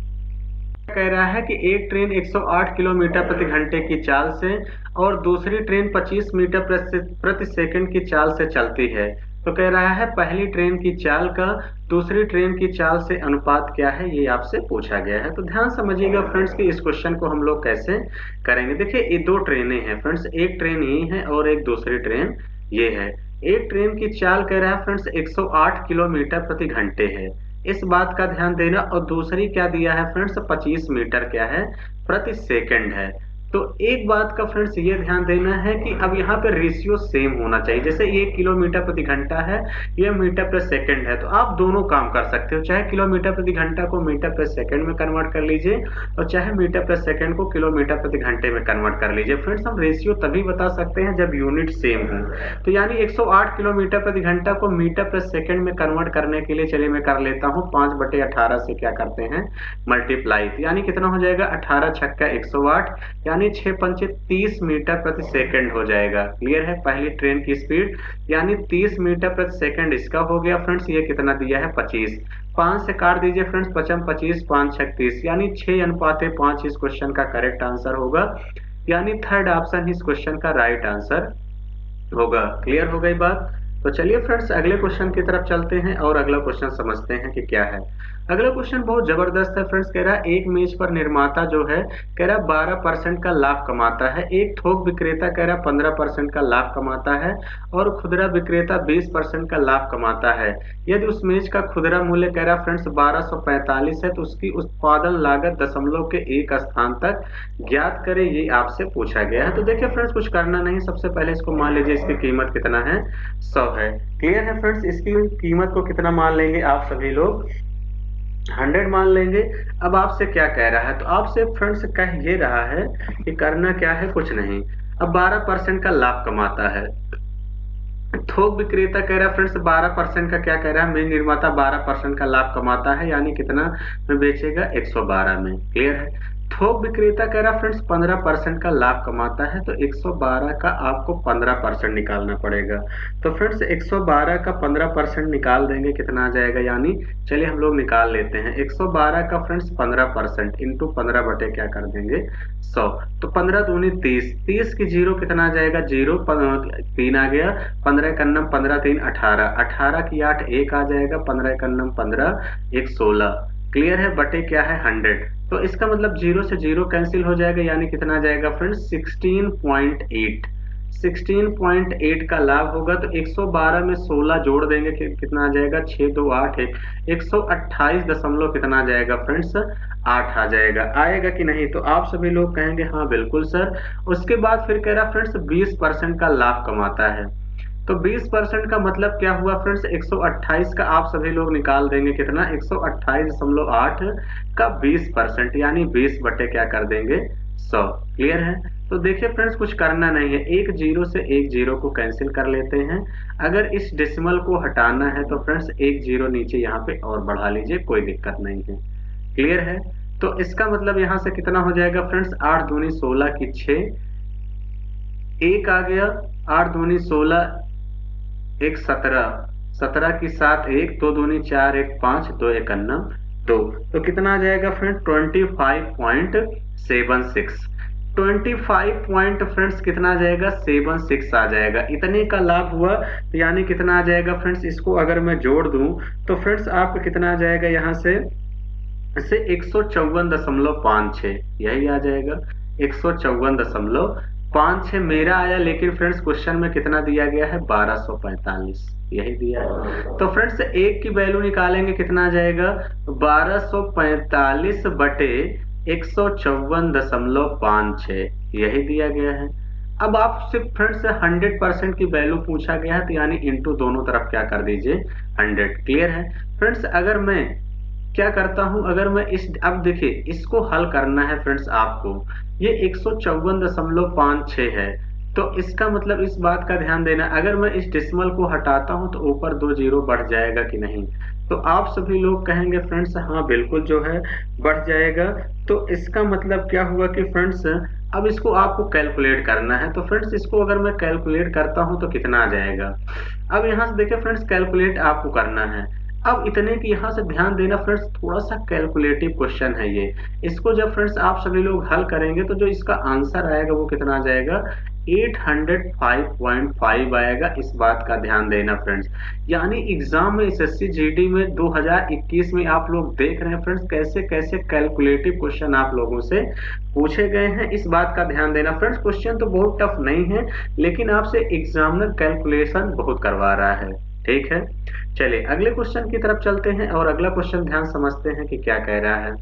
कह रहा है कि एक ट्रेन 108 किलोमीटर प्रति घंटे की चाल से और दूसरी ट्रेन 25 मीटर प्रति सेकंड की चाल से चलती है। तो कह रहा है पहली ट्रेन की चाल का दूसरी ट्रेन की चाल से अनुपात क्या है, ये आपसे पूछा गया है। तो ध्यान समझिएगा फ्रेंड्स कि इस क्वेश्चन को हम लोग कैसे करेंगे। देखिए ये दो ट्रेनें हैं फ्रेंड्स, एक ट्रेन ये है और एक दूसरी ट्रेन ये है। एक ट्रेन की चाल कह रहा है फ्रेंड्स 108 किलोमीटर प्रति घंटे है, इस बात का ध्यान देना। और दूसरी क्या दिया है फ्रेंड्स, 25 मीटर क्या है, प्रति सेकंड है। तो एक बात का फ्रेंड्स ये ध्यान देना है कि अब यहाँ पे रेशियो सेम होना चाहिए। जैसे ये किलोमीटर प्रति घंटा है, ये मीटर प्रति सेकंड है, तो आप दोनों काम कर सकते हो, चाहे किलोमीटर प्रति घंटा को मीटर प्रति सेकंड में कन्वर्ट कर लीजिए और चाहे मीटर प्रति सेकंड को किलोमीटर प्रति घंटे में कन्वर्ट कर लीजिए। फ्रेंड्स हम रेशियो तभी बता सकते हैं जब यूनिट सेम हो। तो यानी 108 किलोमीटर प्रति घंटा को मीटर प्रति सेकंड में कन्वर्ट करने के लिए चलिए मैं कर लेता हूँ 5/18 से क्या करते हैं, मल्टीप्लाई। यानी कितना हो जाएगा, 18 छक्का 108, यानी 6 पंचे 30 मीटर प्रति सेकंड हो जाएगा। क्लियर है। पहली ट्रेन की स्पीड यानी 30 मीटर प्रति सेकंड इसका हो गया फ्रेंड्स। ये कितना दिया है, 25। 5 से काट दीजिए फ्रेंड्स, 55 25 5 6 30, यानी 6:5 इस क्वेश्चन का करेक्ट आंसर होगा। यानी थर्ड ऑप्शन इस क्वेश्चन का राइट आंसर होगा। क्लियर हो गई बात। तो चलिए फ्रेंड्स अगले क्वेश्चन की तरफ चलते हैं और अगला क्वेश्चन समझते हैं कि क्या है। अगला क्वेश्चन बहुत जबरदस्त है फ्रेंड्स। कह रहा है एक मेज पर निर्माता जो है कह रहा 12% का लाभ कमाता है, एक थोक विक्रेता कह रहा 15% का लाभ कमाता है और खुदरा विक्रेता 20% का लाभ कमाता है। यदि उस मेज का खुदरा मूल्य कह रहा फ्रेंड्स 1245 है, तो उसकी उत्पादन लागत दशमलव के एक स्थान तक ज्ञात करे, ये आपसे पूछा गया है। तो देखिए फ्रेंड्स कुछ करना नहीं, सबसे पहले इसको मान लीजिए इसकी कीमत कितना है, 100 है। क्लियर है फ्रेंड्स। इसकी कीमत को कितना मान लेंगे आप सभी लोग, 100 मान लेंगे। अब आपसे क्या कह रहा है, तो आपसे फ्रेंड्स कह ये रहा है कि करना क्या है, कुछ नहीं। अब 12% का लाभ कमाता है, थोक विक्रेता कह रहा है फ्रेंड्स 12% का क्या कह रहा है, मेन निर्माता 12% का लाभ कमाता है, यानी कितना में बेचेगा, 112 में। क्लियर है। थोक विक्रेता कह रहा फ्रेंड्स 15% का लाभ कमाता है, तो 112 का आपको 15% निकालना पड़ेगा। तो फ्रेंड्स 112 का 15% निकाल देंगे, कितना आ जाएगा, यानी चलिए हम लोग निकाल लेते हैं। 112 का फ्रेंड्स 15% इंटू 15 बटे क्या कर देंगे, 100। तो 15 दूनी 30, 30 की जीरो कितना आ जाएगा, 0 3 आ गया, 15 एक अन्नम 15 3 18, 18 की 8 1 आ जाएगा, 15 एक अन्नम 15 1 16, क्लियर है, बटे क्या है 100। तो इसका मतलब 0 से 0 कैंसिल हो जाएगा, यानी कितना आ जाएगा फ्रेंड्स 16.8। 16.8 का लाभ होगा तो 112 में 16 जोड़ देंगे कितना आ जाएगा 6 2 8 1 128 दशमलव कितना आ जाएगा फ्रेंड्स 8 आ जाएगा। आएगा कि नहीं? तो आप सभी लोग कहेंगे हाँ बिल्कुल सर। उसके बाद फिर कह रहा फ्रेंड्स 20% का लाभ कमाता है। तो 20% का मतलब क्या हुआ फ्रेंड्स 128 का आप सभी लोग निकाल देंगे कितना 128.8 का 20%, यानी 20 बटे क्या कर देंगे 100। क्लियर है? तो देखिए फ्रेंड्स कुछ करना नहीं है, एक जीरो से एक जीरो को कैंसिल कर लेते हैं। अगर इस डेसिमल को हटाना है तो फ्रेंड्स एक जीरो नीचे यहाँ पे और बढ़ा लीजिए, कोई दिक्कत नहीं है। क्लियर है? तो इसका मतलब यहाँ से कितना हो जाएगा फ्रेंड्स 8 दूनी 16 की 6, एक आ गया 8 दूनी 16 एक 17, 17 की 7 1, 2 दूनी 4 1 5, 2 एक अन्ना 2। तो कितना आ जाएगा फ्रेंड 25.76। 25 पॉइंट फ्रेंड्स कितना आ जाएगा 76 आ जाएगा। इतने का लाभ हुआ तो यानी कितना आ जाएगा फ्रेंड्स, इसको अगर मैं जोड़ दूं तो फ्रेंड्स आपको कितना आ जाएगा यहाँ से 154.56 यही आ जाएगा 154.56 मेरा आया। लेकिन फ्रेंड्स क्वेश्चन में कितना दिया गया है 1245 यही दिया है। तो फ्रेंड्स एक की वैल्यू निकालेंगे कितना आ जाएगा 1245 बटे 154.56 यही दिया गया है। अब आपसे फ्रेंड्स 100% की वैल्यू पूछा गया है तो यानी इंटू दोनों तरफ क्या कर दीजिए 100। क्लियर है फ्रेंड्स? अगर मैं क्या करता हूं, अगर मैं इस अब देखिए इसको हल करना है फ्रेंड्स आपको, ये 154.56 है। तो इसका मतलब इस बात का ध्यान देना, अगर मैं इस डेसिमल को हटाता हूं तो ऊपर 2 जीरो बढ़ जाएगा कि नहीं? तो आप सभी लोग कहेंगे फ्रेंड्स हाँ बिल्कुल जो है बढ़ जाएगा। तो इसका मतलब क्या हुआ कि फ्रेंड्स अब इसको आपको कैलकुलेट करना है। तो फ्रेंड्स इसको अगर मैं कैलकुलेट करता हूं तो कितना आ जाएगा? अब यहाँ से देखिए फ्रेंड्स कैलकुलेट आपको करना है। अब इतने की यहाँ से ध्यान देना फ्रेंड्स, थोड़ा सा कैलकुलेटिव क्वेश्चन है ये। इसको जब फ्रेंड्स आप सभी लोग हल करेंगे तो जो इसका आंसर आएगा वो कितना आ जाएगा 805.5 आएगा। इस बात का ध्यान देना फ्रेंड्स। यानी एग्जाम में एसएससी जीडी में 2021 में आप लोग देख रहे हैं फ्रेंड्स कैसे कैसे कैलकुलेटिव क्वेश्चन आप लोगों से पूछे गए हैं। इस बात का ध्यान देना फ्रेंड्स। क्वेश्चन तो बहुत टफ नहीं है लेकिन आपसे एग्जामिनर कैलकुलेशन बहुत करवा रहा है। ठीक है, चलिए अगले क्वेश्चन की तरफ चलते हैं और अगला क्वेश्चन ध्यान समझते हैं कि क्या कह रहा है।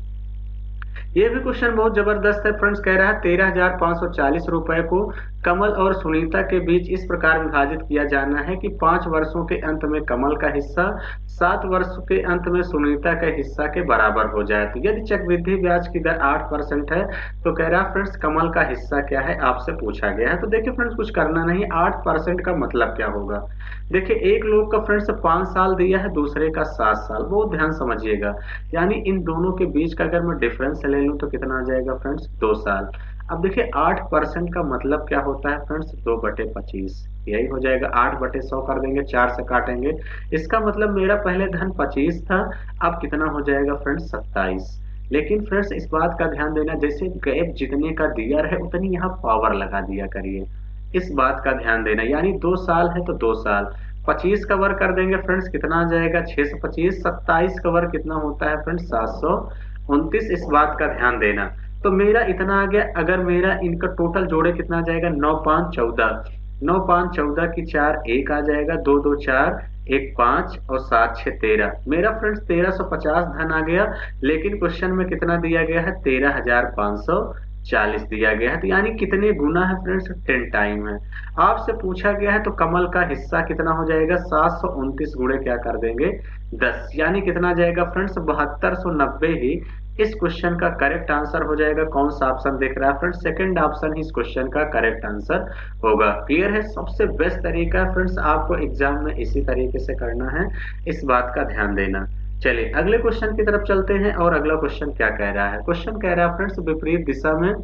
ये भी क्वेश्चन बहुत जबरदस्त है फ्रेंड्स। कह रहा है 13,540 रुपए को कमल और सुनीता के बीच इस प्रकार विभाजित किया जाना है कि 5 वर्षों के अंत में कमल का हिस्सा 7 वर्षों के अंत में सुनीता के हिस्सा के बराबर हो जाए। तो यदि चक्रवृद्धि ब्याज की दर 8% है तो कह रहा है फ्रेंड्स कमल का हिस्सा क्या है, आपसे पूछा गया है। तो देखिए फ्रेंड्स कुछ करना नहीं, 8% का मतलब क्या होगा। देखिए एक लोग का फ्रेंड्स 5 साल दिया है, दूसरे का 7 साल। बहुत ध्यान समझिएगा, यानी इन दोनों के बीच का अगर मैं डिफरेंस ले लूं तो कितना आ जाएगा फ्रेंड्स 2 साल। अब देखिए 8% का मतलब क्या होता है फ्रेंड्स 2/25 यही हो जाएगा। 8/100 कर देंगे, 4 से काटेंगे। इसका मतलब मेरा पहले धन 25 था, अब कितना हो जाएगा फ्रेंड्स 27। लेकिन फ्रेंड्स इस बात का ध्यान देना, जैसे गैप जितने का दिया है उतनी यहाँ पावर लगा दिया करिए। इस बात का ध्यान देना, यानी 2 साल है तो 2 साल। 25 का वर्ग कर देंगे फ्रेंड्स कितना आ जाएगा 6 से 25। 27 का वर्ग कितना होता है फ्रेंड्स 729। इस बात का ध्यान देना। तो मेरा इतना आ गया। अगर मेरा इनका टोटल जोड़े कितना आ जाएगा 9 5 14। 9 5 14 की 4 1 आ जाएगा, 2 2 4 1 5 और 7 6 13। मेरा फ्रेंड्स 1350 धन आ गया। लेकिन क्वेश्चन में कितना दिया गया है 13,540 दिया गया है। तो यानी कितने गुना है फ्रेंड्स 10 टाइम है। आपसे पूछा गया है तो कमल का हिस्सा कितना हो जाएगा 729 गुणे क्या कर देंगे 10, यानी कितना आ जाएगा फ्रेंड्स 7290 ही इस क्वेश्चन का करेक्ट आंसर हो जाएगा। कौन सा ऑप्शन दिख रहा है फ्रेंड्स? सेकंड ऑप्शन ही इस क्वेश्चन का करेक्ट आंसर होगा। क्लियर है? सबसे बेस्ट तरीका है फ्रेंड्स, आपको एग्जाम में इसी तरीके से करना है, इस बात का ध्यान देना। चलिए अगले क्वेश्चन की तरफ चलते हैं और अगला क्वेश्चन क्या कह रहा है। क्वेश्चन कह रहा है फ्रेंड्स विपरीत दिशा में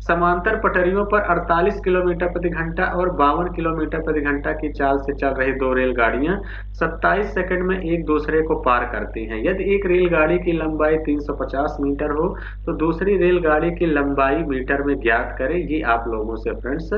समांतर पटरियों पर 48 किलोमीटर प्रति घंटा और 52 किलोमीटर प्रति घंटा की चाल से चल रही दो रेलगाड़ियां 27 सेकंड में एक दूसरे को पार करती हैं। यदि एक रेलगाड़ी की लंबाई 350 मीटर हो तो दूसरी रेलगाड़ी की लंबाई मीटर में ज्ञात करें। ये आप लोगों से फ्रेंड्स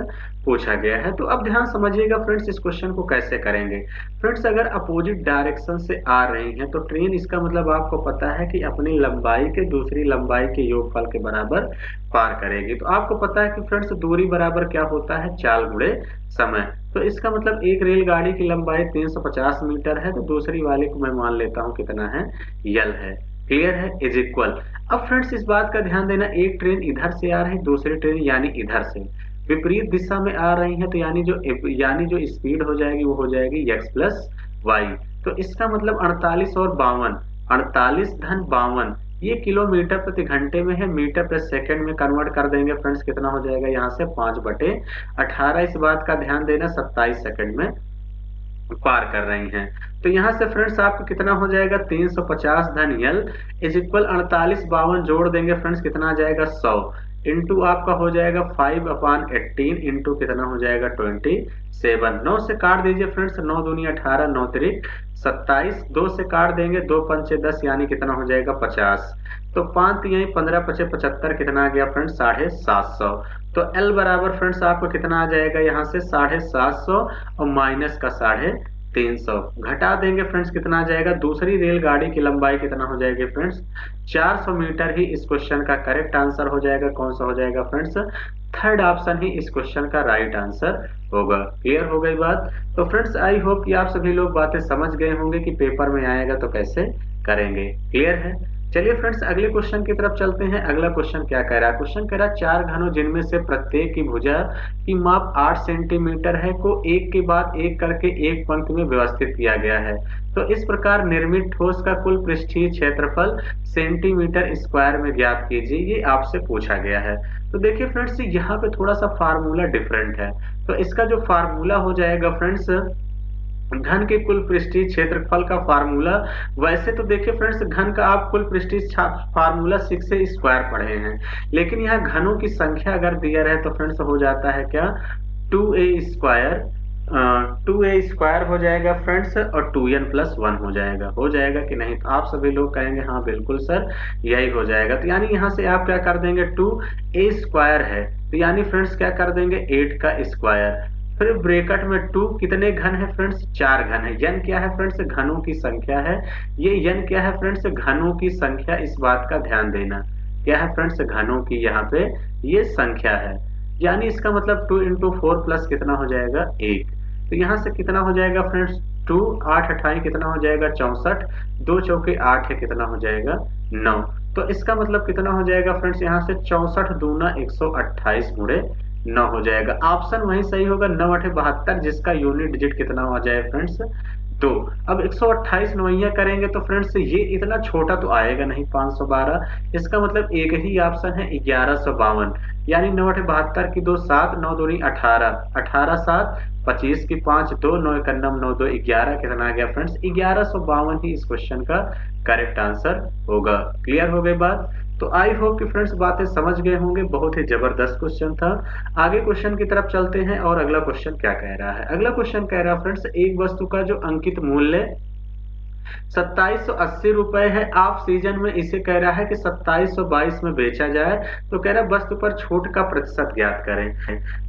पूछा गया है। तो अब ध्यान समझिएगा फ्रेंड्स, इस क्वेश्चन को कैसे करेंगे। फ्रेंड्स, अगर अपोजिट डायरेक्शन से आ रही है तो ट्रेन, इसका मतलब आपको पता है कि अपनी लंबाई के दूसरी लंबाई के योगफल के बराबर पार करेगी। तो आपको पता है कि फ्रेंड्स दूरी बराबर क्या होता है, चाल गुणे समय। तो इसका मतलब एक रेलगाड़ी की लंबाई 350 मीटर है तो दूसरी वाली को मैं मान लेता हूं कितना है, यल है। क्लियर है, इज इक्वल। अब फ्रेंड्स इस बात का ध्यान देना, एक ट्रेन इधर से आ रही, दूसरी ट्रेन यानी इधर से विपरीत दिशा में आ रही है, तो यानी जो स्पीड हो जाएगी वो हो जाएगी x प्लस वाई। तो इसका मतलब 48 और 52, 48 धन 52 ये किलोमीटर प्रति घंटे में है, मीटर प्रति सेकंड में कन्वर्ट कर देंगे फ्रेंड्स, कितना हो जाएगा यहाँ से 5/18। इस बात का ध्यान देना, 27 सेकंड में पार कर रही हैं। तो यहाँ से फ्रेंड्स आपको कितना हो जाएगा, 350 धन यल इज इक्वल 48 52 जोड़ देंगे फ्रेंड्स, कितना आ जाएगा 100 इंटू आपका हो जाएगा 5/18 इंटू कितना हो जाएगा 27। 9 से काट दीजिए फ्रेंड्स, 9 दूनी 18, 9 तिरिक 27, 2 से काट देंगे, 2 पंचे 10 यानी कितना हो जाएगा 50। तो 5 तिहाई 15 पचे 75, कितना आ गया फ्रेंड्स 750। तो L बराबर फ्रेंड्स आपको कितना आ जाएगा यहाँ से 750 और माइनस का 350 घटा देंगे फ्रेंड्स, कितना आ जाएगा, दूसरी रेलगाड़ी की लंबाई कितना हो जाएगी फ्रेंड्स 400 मीटर ही इस क्वेश्चन का करेक्ट आंसर हो जाएगा। कौन सा हो जाएगा फ्रेंड्स, थर्ड ऑप्शन ही इस क्वेश्चन का राइट आंसर होगा। क्लियर हो गई बात। तो फ्रेंड्स आई होप कि आप सभी लोग बातें समझ गए होंगे कि पेपर में आएगा तो कैसे करेंगे। क्लियर है। चलिए फ्रेंड्स अगले क्वेश्चन की तरफ चलते हैं। अगला क्वेश्चन क्या कह रहा है, क्वेश्चन कह रहा है चार घनों जिनमें से प्रत्येक की भुजा की माप 8 सेंटीमीटर है को एक के बाद एक करके एक पंक्ति में व्यवस्थित किया गया है। तो इस प्रकार निर्मित ठोस का कुल पृष्ठीय क्षेत्रफल सेंटीमीटर स्क्वायर में ज्ञात कीजिए, ये आपसे पूछा गया है। तो देखिए फ्रेंड्स यहाँ पे थोड़ा सा फार्मूला डिफरेंट है। तो इसका जो फार्मूला हो जाएगा फ्रेंड्स, घन के कुल पृष्ठीय क्षेत्रफल का फार्मूला, वैसे तो देखिए फ्रेंड्स घन का आप कुल पृष्ठीय फार्मूला 6 से स्क्वायर पढ़े हैं, लेकिन यहाँ घनों की संख्या अगर दिया रहे तो फ्रेंड्स हो जाता है क्या, 2a स्क्वायर, 2a स्क्वायर हो जाएगा फ्रेंड्स और 2n प्लस 1 हो जाएगा कि नहीं। तो आप सभी लोग कहेंगे हाँ बिल्कुल सर यही हो जाएगा। तो यानी यहाँ से आप क्या कर देंगे, 2a स्क्वायर है तो यानी फ्रेंड्स क्या कर देंगे 8 का स्क्वायर, फिर ब्रैकेट में 2, कितने घन है फ्रेंड्स 4 घन है। n क्या है फ्रेंड्स, घनों की संख्या है। ये n क्या है फ्रेंड्स, घनों की संख्या। इस बात का ध्यान देना, क्या है फ्रेंड्स, घनों की यहाँ पे ये संख्या है। यानी इसका मतलब 2 इंटू 4 प्लस कितना हो जाएगा 1। तो यहाँ से कितना हो जाएगा फ्रेंड्स 2, 8 28 कितना हो जाएगा 64, 2 चौके 8 है कितना हो जाएगा 9। तो इसका मतलब कितना हो जाएगा फ्रेंड्स, यहाँ से 64 दूना 128 गुणे 9 हो जाएगा। ऑप्शन वही सही होगा, 9 8 72, जिसका यूनिट डिजिट कितना हो जाए फ्रेंड्स 2। अब 128 नवैया करेंगे तो फ्रेंड्स ये इतना छोटा तो आएगा नहीं 512, इसका मतलब एक ही ऑप्शन है 1152। यानी 9 8 72 की 2 7, 9 दूनी 18, 18 7 25 की 5 2, 9 1 9 9 2 11, कितना आ गया फ्रेंड्स 1152 ही इस क्वेश्चन का करेक्ट आंसर होगा। क्लियर हो गई बात। तो आई होप कि फ्रेंड्स बातें समझ गए होंगे, बहुत ही जबरदस्त क्वेश्चन था। आगे क्वेश्चन की तरफ चलते हैं और अगला क्वेश्चन क्या कह रहा है। अगला क्वेश्चन कह रहा है फ्रेंड्स, एक वस्तु का जो अंकित मूल्य 2780 रुपए है, आप सीजन में इसे कह रहा है कि 2722 में बेचा जाए, तो कह रहा है वस्तु पर छूट का प्रतिशत ज्ञात करें।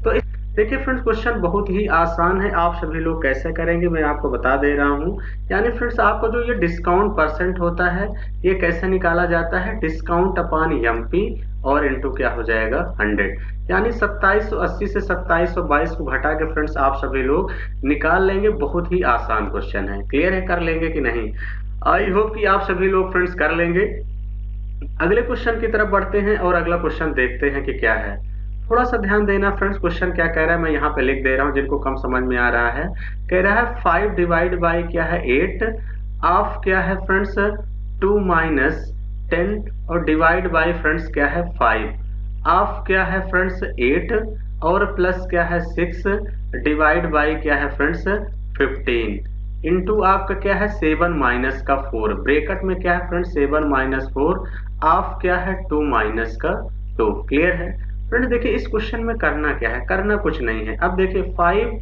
तो देखिए फ्रेंड्स क्वेश्चन बहुत ही आसान है, आप सभी लोग कैसे करेंगे मैं आपको बता दे रहा हूं। यानी फ्रेंड्स आपको जो ये डिस्काउंट परसेंट होता है ये कैसे निकाला जाता है, डिस्काउंट अपॉन एमपी और इनटू क्या हो जाएगा 100। यानी 2780 से 2722 को घटा के फ्रेंड्स आप सभी लोग निकाल लेंगे। बहुत ही आसान क्वेश्चन है। क्लियर है, कर लेंगे कि नहीं। आई होप कि आप सभी लोग फ्रेंड्स कर लेंगे। अगले क्वेश्चन की तरफ बढ़ते हैं और अगला क्वेश्चन देखते हैं कि क्या है। थोड़ा सा ध्यान देना फ्रेंड्स, क्वेश्चन क्या कह रहा है मैं यहाँ पे लिख दे रहा हूँ जिनको कम समझ में आ रहा है। कह रहा है 5 डिवाइड बाई क्या है 8, ऑफ क्या है फ्रेंड्स 2 माइनस 10 और डिवाइड बाई फ्रेंड्स क्या है 5, ऑफ क्या है फ्रेंड्स 8 और प्लस क्या है 6 डिवाइड बाई क्या है फ्रेंड्स 15 इंटू आपका क्या है 7 माइनस का 4, ब्रैकेट में क्या है फ्रेंड्स 7 माइनस 4, ऑफ क्या है 2 माइनस का 2। क्लियर है। फ्रेंड्स देखिए इस क्वेश्चन में करना क्या है, करना कुछ नहीं है। अब देखिए 5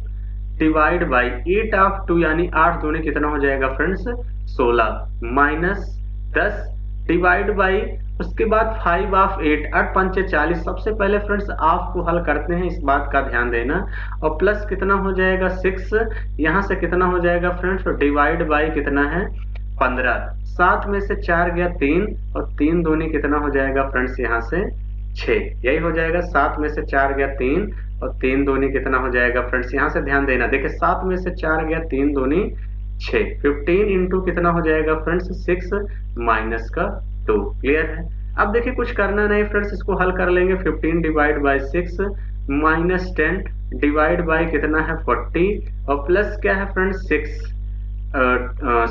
डिवाइड बाई 8 ऑफ 2 यानी 8 दूनी कितना हो जाएगा फ्रेंड्स 16 माइनस 10 डिवाइड बाई उसके बाद 5 ऑफ 8 8 पंचे 40। सबसे पहले फ्रेंड्स ऑफ को हल करते हैं, इस बात का ध्यान देना। और प्लस कितना हो जाएगा 6, यहाँ से कितना हो जाएगा फ्रेंड्स डिवाइड बाई कितना है 15। 7 में से 4 गया 3 और 3 दूनी कितना हो जाएगा फ्रेंड्स यहाँ से 6। यही हो जाएगा 7 में से 4 गया 3 और 3 दूनी कितना हो जाएगा फ्रेंड्स, यहाँ से ध्यान देना। देखिए 7 में से 4 गया 3 दूनी 6। 15 इंटू कितना हो जाएगा फ्रेंड्स 6 माइनस का 2। क्लियर है। अब देखिए कुछ करना नहीं फ्रेंड्स, इसको हल कर लेंगे। 15 divide by 6 minus 10 divide by कितना है 40 और प्लस क्या है फ्रेंड्स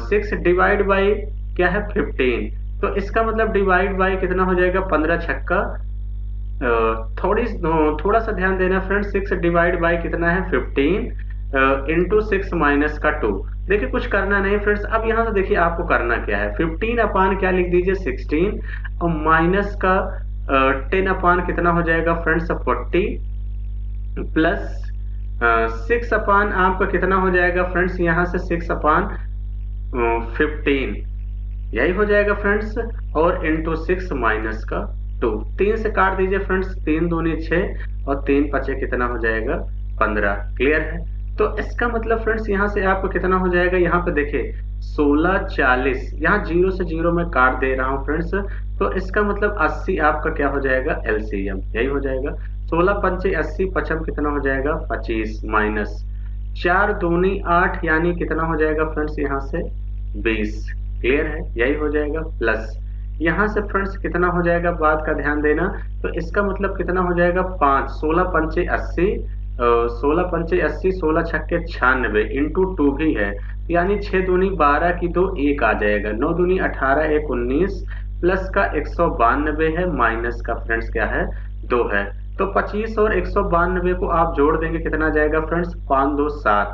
6 डिवाइड बाई क्या है 15। तो इसका मतलब डिवाइड बाई कितना हो जाएगा 15 छक्का थोड़ा सा ध्यान देना फ्रेंड्स। 6 डिवाइड बाई कितना है 15 इंटू 6 माइनस का 2। देखिए कुछ करना नहीं फ्रेंड्स। अब यहाँ से देखिए आपको करना क्या है, 15 अपान क्या लिख दीजिए 16 और माइनस का 10 अपान कितना हो जाएगा फ्रेंड्स 40 प्लस 6 अपान आपका कितना हो जाएगा फ्रेंड्स, यहाँ से 6 अपान 15 यही हो जाएगा फ्रेंड्स और इंटू 6 माइनस का 2। 3 से काट दीजिए फ्रेंड्स, 3 दूनी 6 और 3 पचे कितना हो जाएगा 15। क्लियर है। तो इसका मतलब फ्रेंड्स यहाँ से आपको कितना हो जाएगा, यहाँ पे देखिए 16 40, यहाँ 0 से 0 में काट दे रहा हूँ फ्रेंड्स। तो इसका मतलब 80 आपका क्या हो जाएगा एलसीएम, यही हो जाएगा 16 पंचे 80 पचम कितना हो जाएगा 25 माइनस 4 दूनी 8 यानी कितना हो जाएगा फ्रेंड्स यहाँ से 20। क्लियर है, यही हो जाएगा प्लस यहाँ से फ्रेंड्स कितना हो जाएगा, बात का ध्यान देना। तो इसका मतलब कितना हो जाएगा 5 16 पंचे 80 16 पंचे 80 16 छक्के 96 इंटू 2 भी है यानी 6 दूनी 12 की 2 1 आ जाएगा 9 दूनी 18 1 19 प्लस का 192 है माइनस का फ्रेंड्स क्या है 2 है। तो 25 और 192 को आप जोड़ देंगे कितना जाएगा फ्रेंड्स 5 2 7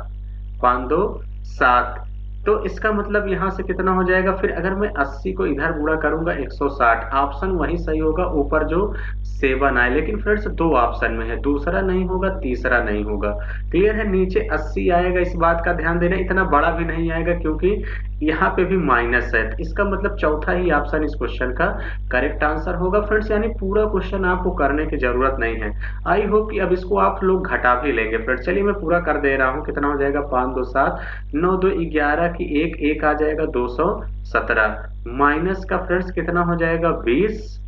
5 2 7। तो इसका मतलब यहाँ से कितना हो जाएगा, फिर अगर मैं 80 को इधर गुणा करूंगा 160, ऑप्शन वही सही होगा ऊपर जो 7 आए। लेकिन फ्रेंड्स 2 ऑप्शन में है, दूसरा नहीं होगा तीसरा नहीं होगा। क्लियर है, नीचे 80 आएगा, इस बात का ध्यान देना। इतना बड़ा भी नहीं आएगा क्योंकि यहाँ पे भी माइनस है। इसका मतलब चौथा ही ऑप्शन इस क्वेश्चन का करेक्ट आंसर होगा फ्रेंड्स, यानी पूरा क्वेश्चन आपको करने की जरूरत नहीं है। आई होप कि अब इसको आप लोग घटा भी लेंगे फ्रेंड्स। चलिए मैं पूरा कर दे रहा हूँ। कितना हो जाएगा 5 2 7 9 2 11 की 1 1 आ जाएगा 217 माइनस का फ्रेंड्स कितना हो जाएगा 20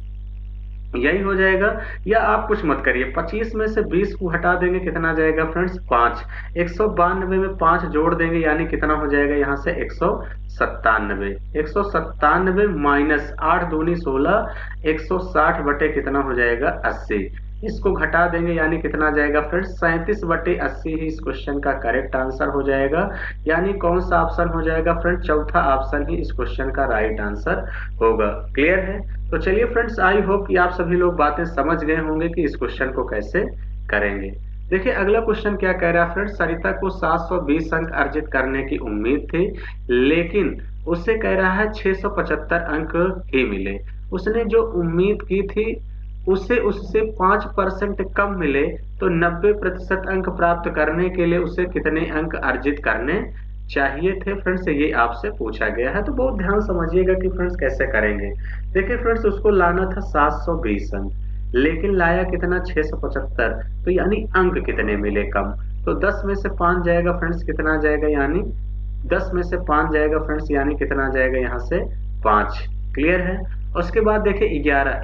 यही हो जाएगा। या आप कुछ मत करिए, 25 में से 20 को हटा देंगे कितना आ जाएगा फ्रेंड्स 5 192 में 5 जोड़ देंगे यानी कितना हो जाएगा यहाँ से 197 माइनस 8 दूनी 16 160 बटे कितना हो जाएगा 80। इसको घटा देंगे यानी कितना आ जाएगा फ्रेंड्स 37 बटे 80 ही इस क्वेश्चन का करेक्ट आंसर हो जाएगा। यानी कौन सा ऑप्शन हो जाएगा फ्रेंड्स, चौथा ऑप्शन ही इस क्वेश्चन का राइट आंसर होगा। क्लियर है। तो चलिए फ्रेंड्स, आई होप कि आप सभी लोग बातें समझ गए होंगे कि इस क्वेश्चन को कैसे करेंगे। देखिए अगला क्वेश्चन क्या कह रहा है फ्रेंड्स, सरिता को 720 अंक अर्जित करने की उम्मीद थी लेकिन उसे कह रहा है 675 अंक ही मिले। उसने जो उम्मीद की थी उसे उससे 5% कम मिले तो 90% अंक प्राप्त करने के लिए उसे कितने अंक अर्जित करने चाहिए थे फ्रेंड्स, ये आपसे पूछा गया है। तो बहुत ध्यान समझिएगा कि फ्रेंड्स कैसे करेंगे। देखिए फ्रेंड्स उसको लाना था 720 अंक लेकिन लाया कितना 675, तो यानी अंक कितने मिले कम। तो 10 में से 5 जाएगा फ्रेंड्स कितना जाएगा, यानी 10 में से 5 जाएगा फ्रेंड्स यानी कितना जाएगा यहाँ से 5। क्लियर है। उसके बाद देखिए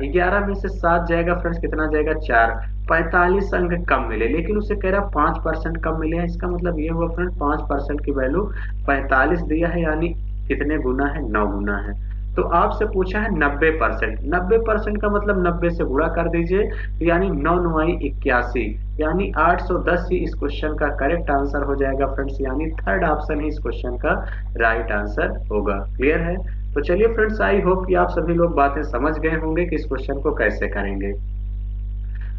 11 में से 7 जाएगा फ्रेंड्स कितना जाएगा 4। 45 अंक कम मिले लेकिन उसे कह रहा 5% कम मिले हैं। इसका मतलब ये हुआ फ्रेंड 5% की वैल्यू 45 दिया है यानी कितने गुना है 9 गुना है। तो आपसे पूछा है 90%। 90% का मतलब 90 से गुणा कर दीजिए यानी 9 9 81 यानी 810 ही इस क्वेश्चन का करेक्ट आंसर हो जाएगा फ्रेंड्स, यानी थर्ड ऑप्शन ही इस क्वेश्चन का राइट आंसर होगा। क्लियर है। तो चलिए फ्रेंड्स, आई होप कि आप सभी लोग बातें समझ गए होंगे कि इस क्वेश्चन को कैसे करेंगे।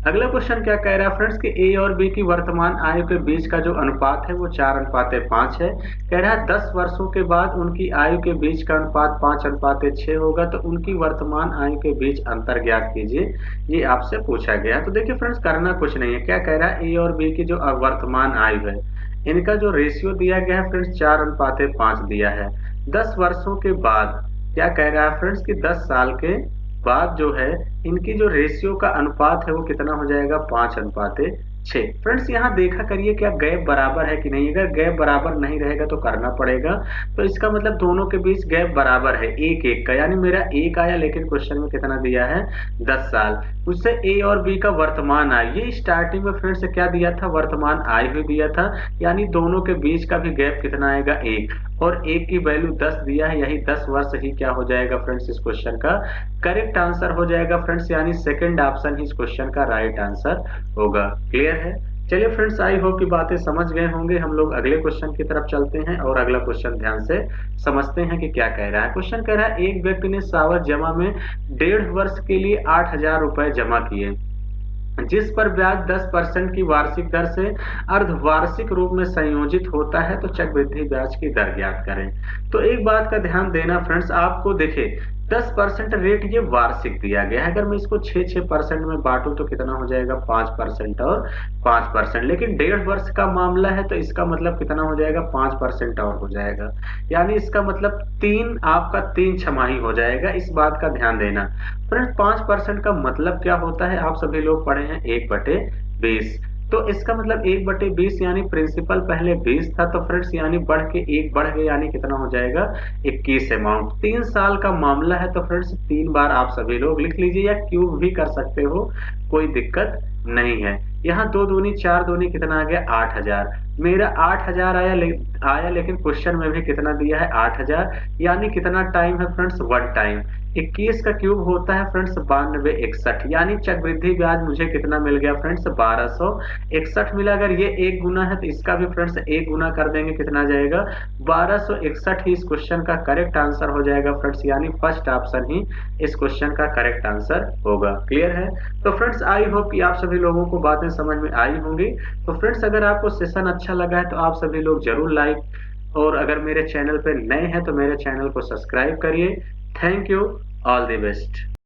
अगला क्वेश्चन क्या कह रहा है फ्रेंड्स कि ए और बी की वर्तमान आयु के बीच का जो अनुपात है वो 4:5 है। कह रहा है 10 वर्षों के बाद उनकी आयु के बीच का अनुपात 5:6 होगा, तो उनकी वर्तमान आयु के बीच अंतर ज्ञात कीजिए। ये आपसे पूछा गया। तो देखिए फ्रेंड्स, करना कुछ नहीं है। क्या कह रहा है, ए और बी की जो वर्तमान आयु है, इनका जो रेशियो दिया गया है फ्रेंड्स 4:5 दिया है। 10 वर्षों के बाद क्या कह रहा है फ्रेंड्स कि 10 साल के बाद जो है इनकी जो रेशियो का अनुपात है वो कितना हो जाएगा, 5:6। फ्रेंड्स यहाँ देखा करिए क्या गैप बराबर है कि नहीं। अगर गैप बराबर नहीं रहेगा तो करना पड़ेगा। तो इसका मतलब दोनों के बीच गैप बराबर है, एक एक का, यानी मेरा एक आया लेकिन क्वेश्चन में कितना दिया है, 10 साल। उससे ए और बी का वर्तमान आय, ये स्टार्टिंग में फ्रेंड्स क्या दिया था, वर्तमान आय ही दिया था, यानी दोनों के बीच का भी गैप कितना आएगा, एक। और एक की वैल्यू 10 दिया है, यही 10 वर्ष ही क्या हो जाएगा फ्रेंड्स, इस क्वेश्चन का करेक्ट आंसर हो जाएगा फ्रेंड्स, यानी सेकंड ऑप्शन ही इस क्वेश्चन का राइट आंसर होगा। क्लियर है। चलिए फ्रेंड्स, आई होप की बातें समझ गए होंगे। हम लोग अगले क्वेश्चन की तरफ चलते हैं और अगला क्वेश्चन ध्यान से समझते हैं कि क्या कह रहा है। क्वेश्चन कह रहा है, एक व्यक्ति ने सावधि जमा में 1.5 वर्ष के लिए 8,000 रुपए जमा किए, जिस पर ब्याज 10% की वार्षिक दर से अर्धवार्षिक रूप में संयोजित होता है, तो चक्रवृद्धि ब्याज की दर ज्ञात करें। तो एक बात का ध्यान देना फ्रेंड्स, आपको देखिए 10% रेट ये वार्षिक दिया गया है। अगर मैं इसको 6% में बांटूं तो कितना हो जाएगा, 5% और 5%। लेकिन 1.5 वर्ष का मामला है तो इसका मतलब कितना हो जाएगा, 5% और हो जाएगा, यानी इसका मतलब आपका 3 छमाही हो जाएगा। इस बात का ध्यान देना फ्रेंड्स। 5% का मतलब क्या होता है, आप सभी लोग पढ़े हैं 1/20। तो इसका मतलब 1/20 यानी प्रिंसिपल पहले 20 था, तो फ्रेंड्स यानी बढ़ के 1 बढ़ गया, यानी कितना हो जाएगा, 21 अमाउंट। 3 साल का मामला है तो फ्रेंड्स 3 बार आप सभी लोग लिख लीजिए या क्यूब भी कर सकते हो, कोई दिक्कत नहीं है। यहाँ 2 दूनी 4 दूनी कितना आ गया, 8,000। मेरा 8,000 आया लेकिन क्वेश्चन में भी कितना दिया है, 8,000, यानी कितना टाइम है फ्रेंड्स, 1 टाइम। 21 का क्यूब होता है फ्रेंड्स 9261, यानी चक्रवृद्धि ब्याज मुझे कितना मिल गया फ्रेंड्स, 1261 मिला। अगर ये 1 गुना है तो इसका भी फ्रेंड्स 1 गुना कर देंगे, कितना जाएगा, 1261 ही इस क्वेश्चन का करेक्ट आंसर हो जाएगा फ्रेंड्स, यानी फर्स्ट ऑप्शन ही इस क्वेश्चन का करेक्ट आंसर होगा। क्लियर है। तो फ्रेंड्स, आई होप कि आप सभी लोगों को बातें समझ में आई होंगी। तो फ्रेंड्स, अगर आपको सेशन अच्छा लगा है तो आप सभी लोग जरूर लाइक, और अगर मेरे चैनल पे नए हैं तो मेरे चैनल को सब्सक्राइब करिए। Thank you. All the best.